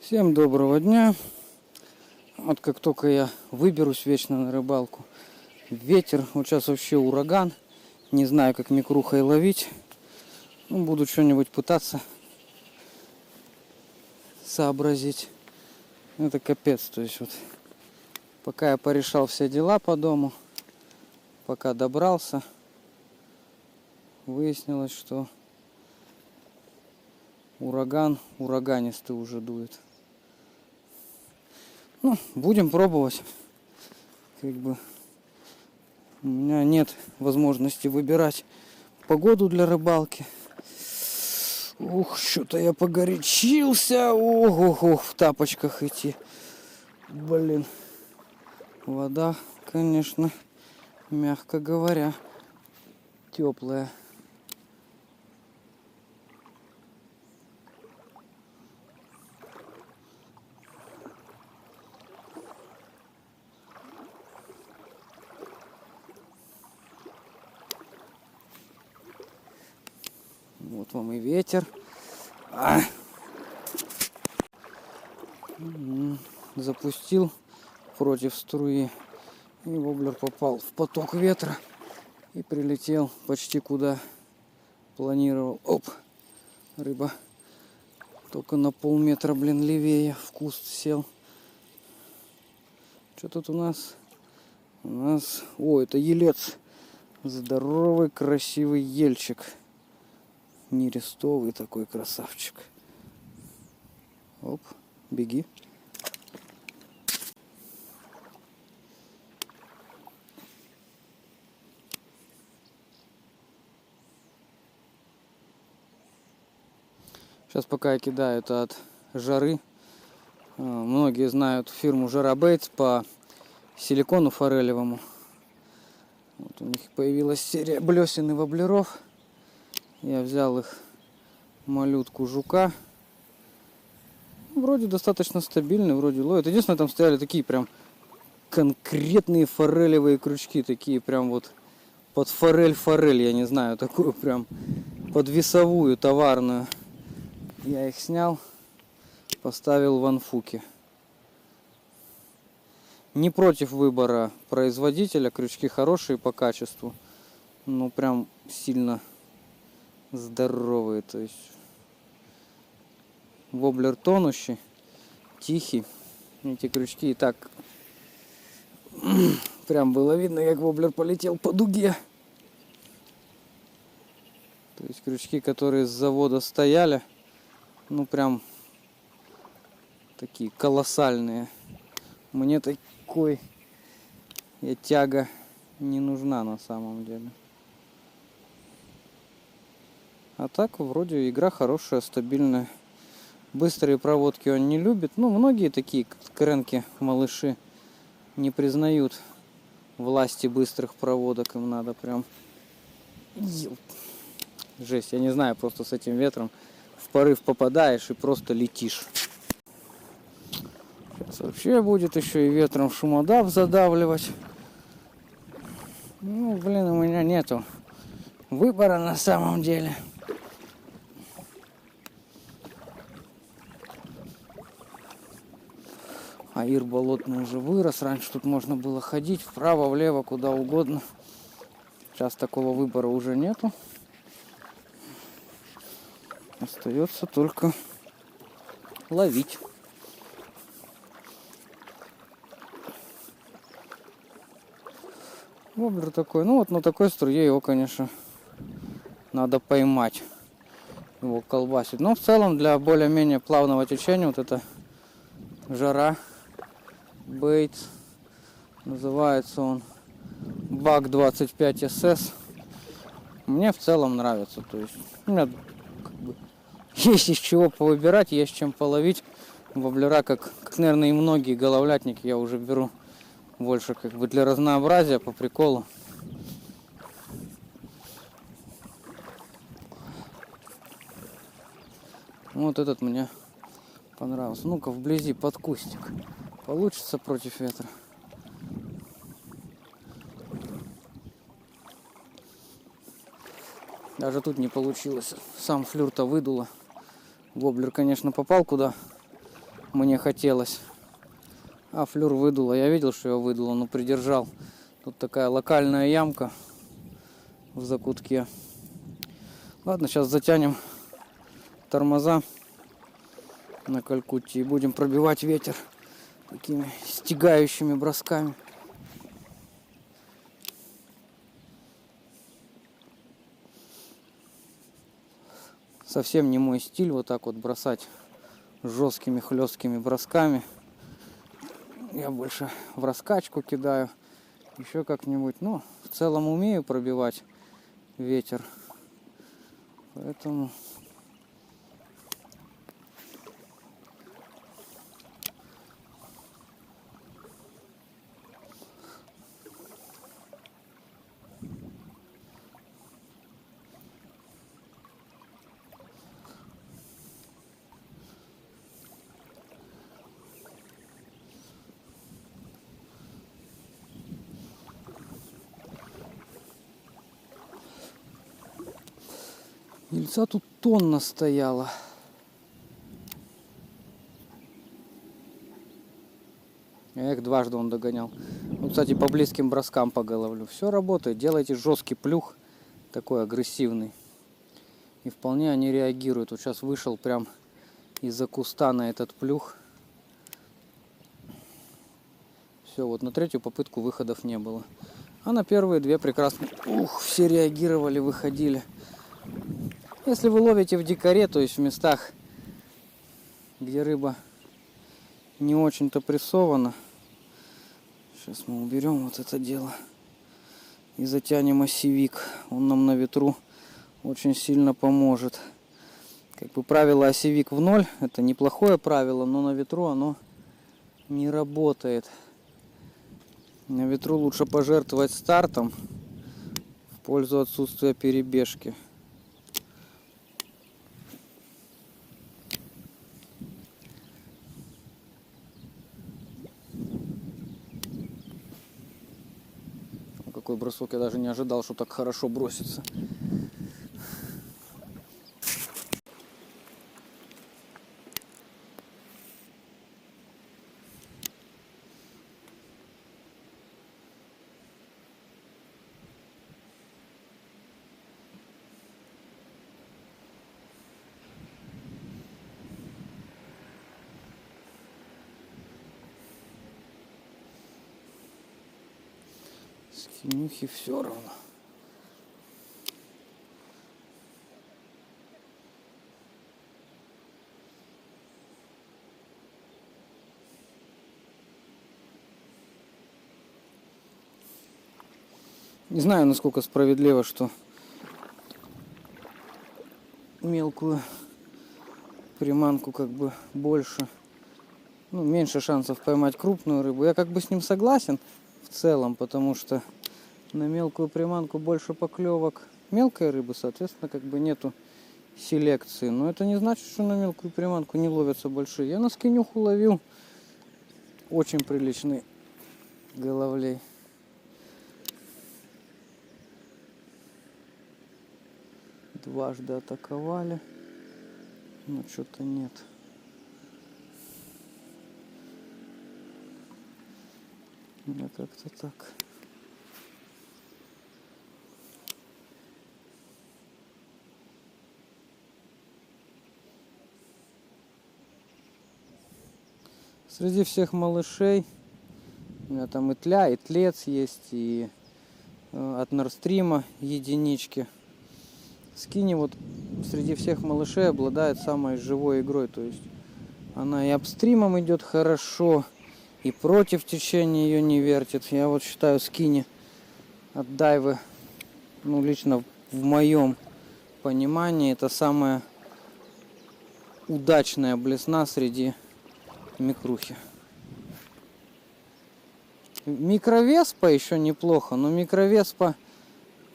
Всем доброго дня. Вот как только я выберусь вечно на рыбалку, ветер, вот сейчас вообще ураган, не знаю, как микрухой ловить. Буду что-нибудь пытаться сообразить. Это капец, то есть вот пока я порешал все дела по дому, пока добрался, выяснилось, что ураган ураганистый уже дует. Будем пробовать. Как бы у меня нет возможности выбирать погоду для рыбалки. Ух, что-то я погорячился. Ох, в тапочках идти. Блин. Вода, конечно, мягко говоря, теплая. Вот вам и ветер. Запустил против струи. И воблер попал в поток ветра. И прилетел почти куда планировал. Оп! Рыба только на полметра, левее в куст сел. Что тут у нас? О, это елец. Здоровый, красивый ельчик. Нерестовый такой красавчик. Оп, беги. Сейчас пока я кидаю это от жары. Многие знают фирму Жара Бейтс по силикону форелевому. Вот у них появилась серия блесен и воблеров. Я взял их малютку жука. Вроде достаточно стабильный, вроде ловит. Единственное, там стояли такие прям конкретные форелевые крючки. Такие прям вот под форель, я не знаю, такую прям под весовую, товарную. Я их снял, поставил в анфуке. Не против выбора производителя, крючки хорошие по качеству. Ну прям сильно здоровые, то есть воблер тонущий, тихий. Эти крючки и так прям было видно, как воблер полетел по дуге. То есть крючки, которые с завода стояли, ну прям такие колоссальные. Мне такой тяга не нужна на самом деле. А так вроде игра хорошая, стабильная. Быстрые проводки он не любит. Ну, многие такие кренки, малыши, не признают власти быстрых проводок. Им надо прям... Жесть, я не знаю, просто с этим ветром в порыв попадаешь и просто летишь. Сейчас вообще будет еще и ветром шумодав задавливать. Ну, блин, у меня нету выбора на самом деле. Аир болотный уже вырос. Раньше тут можно было ходить вправо, влево, куда угодно. Сейчас такого выбора уже нету. Остается только ловить. Воблер такой. Ну вот на такой струе его, конечно, надо поймать. Его колбасить. Но в целом для более-менее плавного течения вот это Жара Бейтс. Называется он Бак 25 SS. Мне в целом нравится. То есть у меня как бы есть из чего повыбирать, есть чем половить. Воблера, как, наверное, и многие головлятники, я уже беру больше как бы для разнообразия, по приколу. Вот этот мне понравился. Ну-ка, вблизи под кустик. Получится против ветра. Даже тут не получилось. Сам флюр-то выдуло. Воблер, конечно, попал куда мне хотелось. А флюр выдуло. Я видел, что его выдуло, но придержал. Тут такая локальная ямка в закутке. Ладно, сейчас затянем тормоза на Калькутте и будем пробивать ветер такими стягающими бросками. Совсем не мой стиль вот так вот бросать жесткими хлесткими бросками. Я больше в раскачку кидаю, еще как-нибудь. Ну, в целом умею пробивать ветер. Поэтому ельца тут тонна стояла. Я их дважды он догонял. Ну, кстати, по близким броскам поголовлю. Все работает. Делайте жесткий плюх, такой агрессивный. И вполне они реагируют. Вот сейчас вышел прям из-за куста на этот плюх. Все, вот на третью попытку выходов не было. А на первые две прекрасно. Ух, все реагировали, выходили. Если вы ловите в дикаре, то есть в местах, где рыба не очень-то прессована. Сейчас мы уберем вот это дело и затянем осевик. Он нам на ветру очень сильно поможет. Как бы правило осевик в ноль. Это неплохое правило, но на ветру оно не работает. На ветру лучше пожертвовать стартом в пользу отсутствия перебежки. Какой бросок, я даже не ожидал, что так хорошо бросится. Скинюхи все равно. Не знаю, насколько справедливо, что мелкую приманку как бы больше, ну, меньше шансов поймать крупную рыбу. Я как бы с ним согласен в целом, потому что на мелкую приманку больше поклевок мелкой рыбы, соответственно, как бы нету селекции. Но это не значит, что на мелкую приманку не ловятся большие. Я на скинюху ловил очень приличный головлей. Дважды атаковали, но что-то нет. Я как-то так. Среди всех малышей у меня там и тля, и тлец есть, и от Нордстрима единички. Скини вот среди всех малышей обладает самой живой игрой, то есть она и апстримом идет хорошо, и против течения ее не вертит. Я вот считаю скини от дайвы, ну лично в моем понимании, это самая удачная блесна среди микрухи. Микровеспа еще неплохо, но микровеспа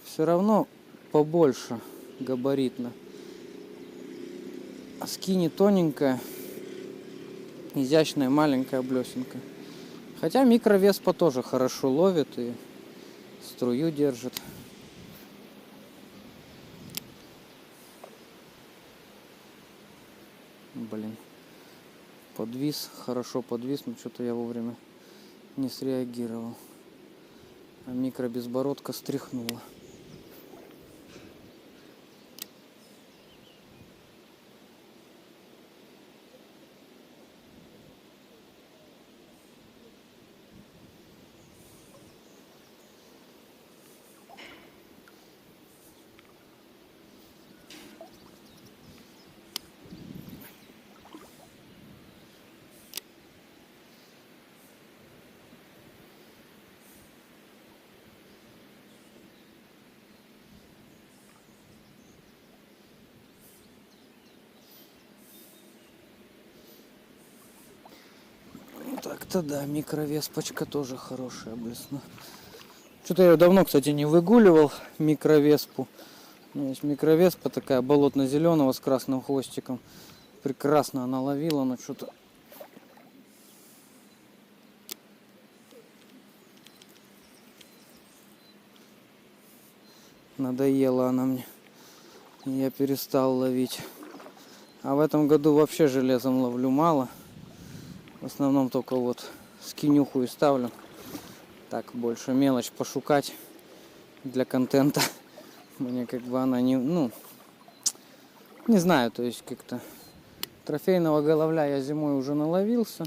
все равно побольше габаритно. А скини тоненькая, изящная маленькая блесенка. Хотя микровеспа тоже хорошо ловит и струю держит. Блин, подвис, хорошо подвис, но что-то я вовремя не среагировал. А микробезбородка стряхнула. Так-то да, микровеспочка тоже хорошая, блесна. Что-то я давно, кстати, не выгуливал микровеспу. У меня есть микровеспа такая болотно-зеленого с красным хвостиком. Прекрасно она ловила, но что-то... Надоела она мне. И я перестал ловить. А в этом году вообще железом ловлю мало. В основном только вот скинюху и ставлю. Так, больше мелочь пошукать для контента. Мне как бы она не... Ну, не знаю, то есть как-то... Трофейного головля я зимой уже наловился.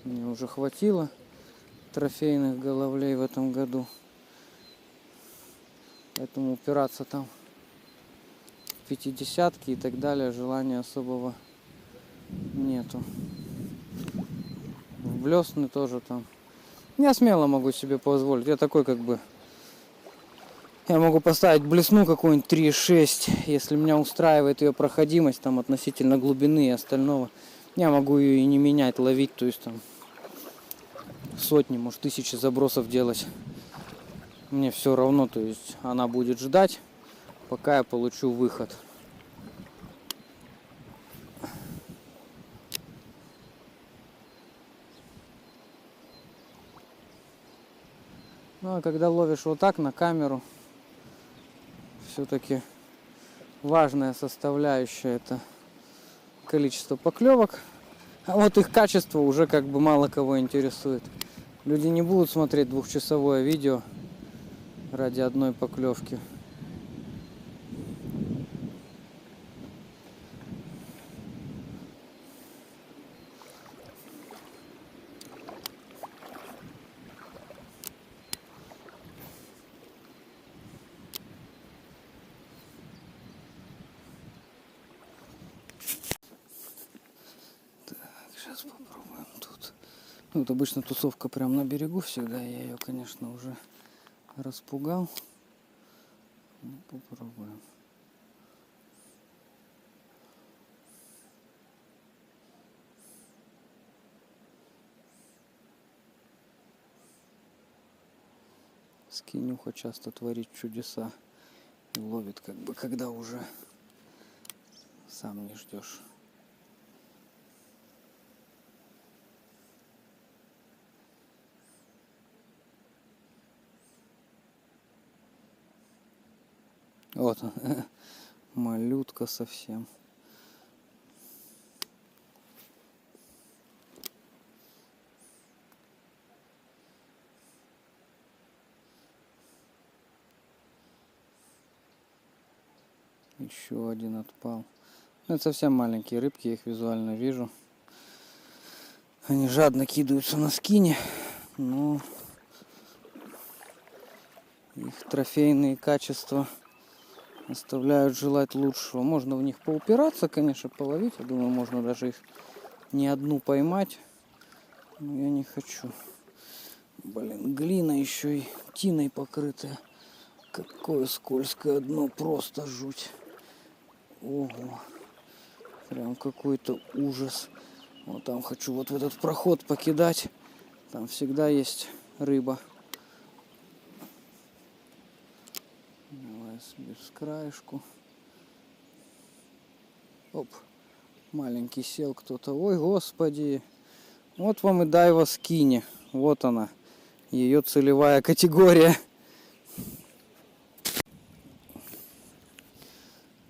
Мне уже хватило трофейных головлей в этом году. Поэтому упираться там в 50-ки и так далее желания особого нету. В блесны тоже там. Я смело могу себе позволить. Я такой как бы... Я могу поставить блесну какую-нибудь 3,6. Если меня устраивает ее проходимость там относительно глубины и остального. Я могу ее и не менять, ловить. То есть там сотни, может тысячи забросов делать. Мне все равно. То есть она будет ждать, пока я получу выход. Ну а когда ловишь вот так на камеру, все-таки важная составляющая это количество поклевок. А вот их качество уже как бы мало кого интересует. Люди не будут смотреть двухчасовое видео ради одной поклевки. Сейчас попробуем тут. Ну, вот обычно тусовка прям на берегу всегда. Я ее, конечно, уже распугал. Ну, попробуем. Скинюха часто творит чудеса. И ловит как бы, когда уже сам не ждешь. Вот он, малютка совсем. Еще один отпал. Ну, это совсем маленькие рыбки, я их визуально вижу. Они жадно кидаются на скине, но их трофейные качества оставляют желать лучшего. Можно в них поупираться, конечно, половить. Я думаю, можно даже их не одну поймать. Но я не хочу. Блин, глина еще и тиной покрытая. Какое скользкое дно, просто жуть. Ого. Прям какой-то ужас. Вот там хочу вот в этот проход покидать. Там всегда есть рыба. Давай с краешку. Оп. Маленький сел кто-то. Ой, господи. Вот вам и дайва скини. Вот она. Ее целевая категория.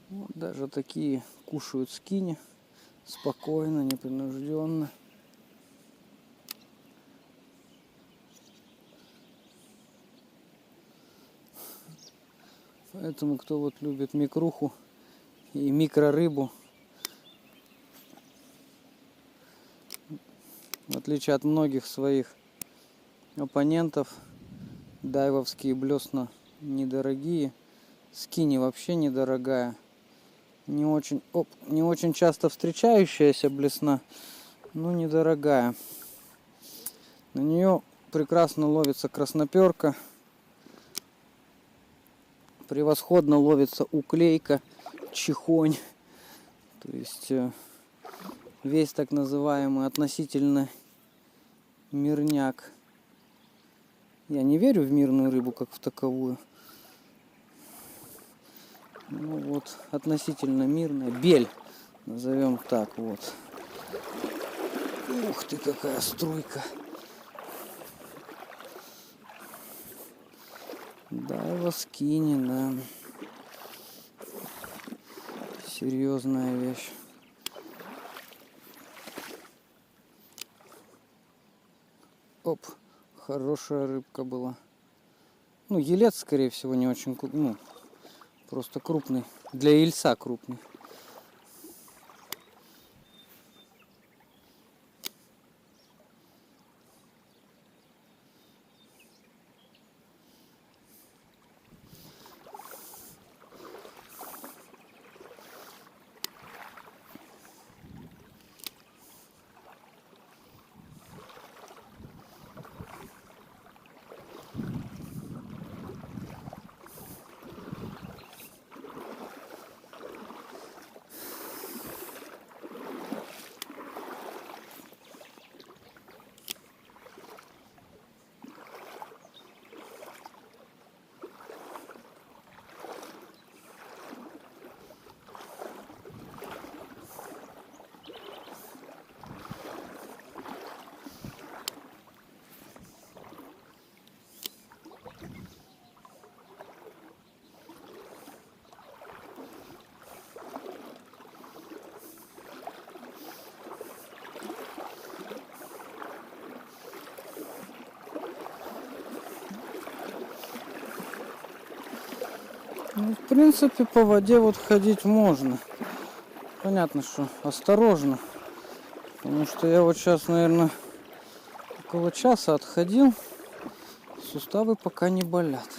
Вот даже Вот такие кушают скини. Спокойно, непринужденно. Поэтому кто вот любит микруху и микрорыбу, в отличие от многих своих оппонентов, дайвовские блесна недорогие, скини вообще недорогая, не очень часто встречающаяся блесна, но недорогая. На нее прекрасно ловится красноперка, превосходно ловится уклейка, чихонь, то есть весь так называемый относительно мирняк. Я не верю в мирную рыбу как в таковую. Ну вот, относительно мирная. Бель, назовем так вот. Ух ты, какая струйка. Да, его скини, да. Серьезная вещь. Оп, хорошая рыбка была. Ну, елец, скорее всего, не очень, ну, просто крупный. Для ельца крупный. Ну, в принципе, по воде вот ходить можно. Понятно, что осторожно. Потому что я вот сейчас, наверное, около часа отходил. Суставы пока не болят.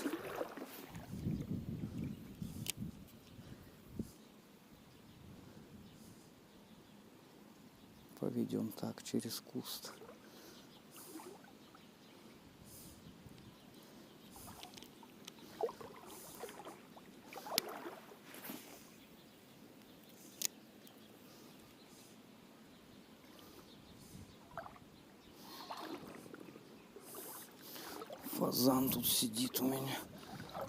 Поведем так через куст. Фазан тут сидит у меня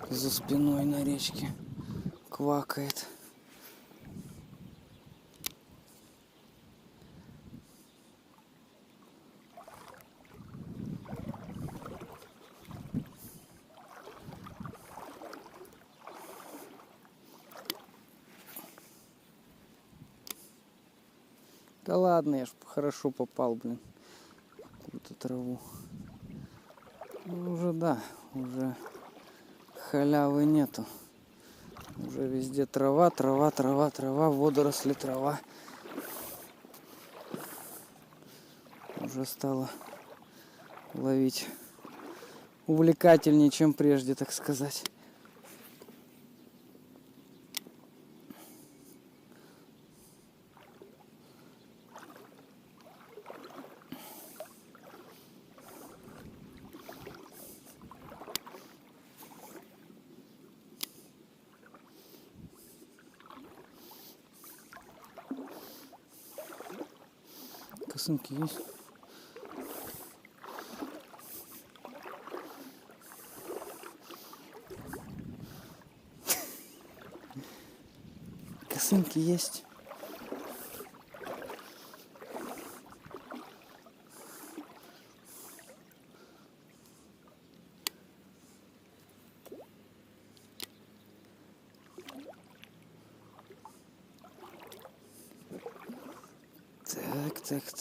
за спиной на речке, квакает. Да ладно, я ж хорошо попал, блин, в какую-то траву. Ну, уже да, уже халявы нету. Уже везде трава, трава, трава, трава, водоросли, трава. Уже стало ловить увлекательнее, чем прежде, так сказать. Косынки есть? Косынки есть.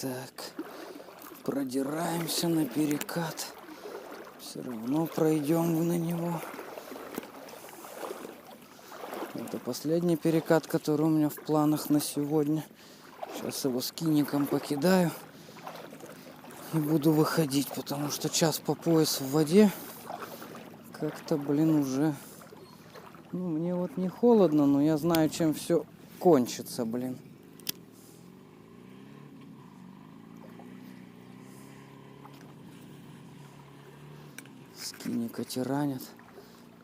Так. Продираемся на перекат. Все равно пройдем на него. Это последний перекат, который у меня в планах на сегодня. Сейчас его с киником покидаю. И буду выходить, потому что час по пояс в воде. Как-то, уже... Ну, мне вот не холодно, но я знаю, чем все кончится, Скиника тиранят.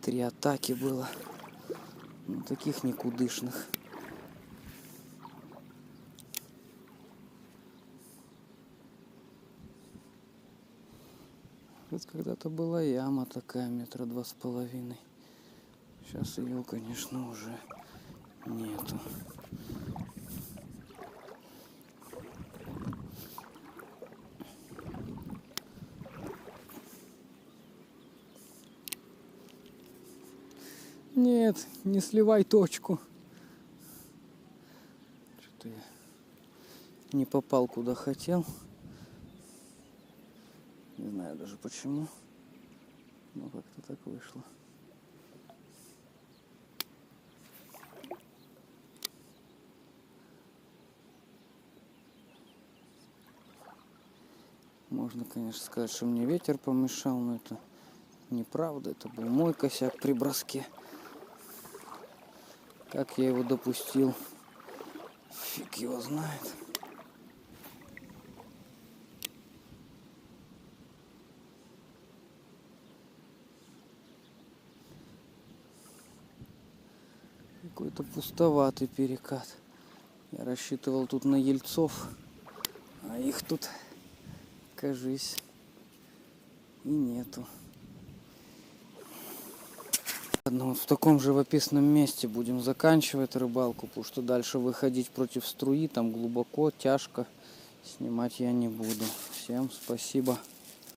3 атаки было. Ну, таких никудышных. Вот когда-то была яма такая, 2,5 метра. Сейчас ее, конечно, уже нету. Нет, не сливай точку. Что-то я не попал куда хотел. Не знаю даже почему. Но как-то так вышло. Можно, конечно, сказать, что мне ветер помешал, но это неправда. Это был мой косяк при броске. Как я его допустил, фиг его знает. Какой-то пустоватый перекат. Я рассчитывал тут на ельцов, а их тут, кажись, и нету. Ладно, вот в таком живописном месте будем заканчивать рыбалку, потому что дальше выходить против струи, там глубоко, тяжко, снимать я не буду. Всем спасибо.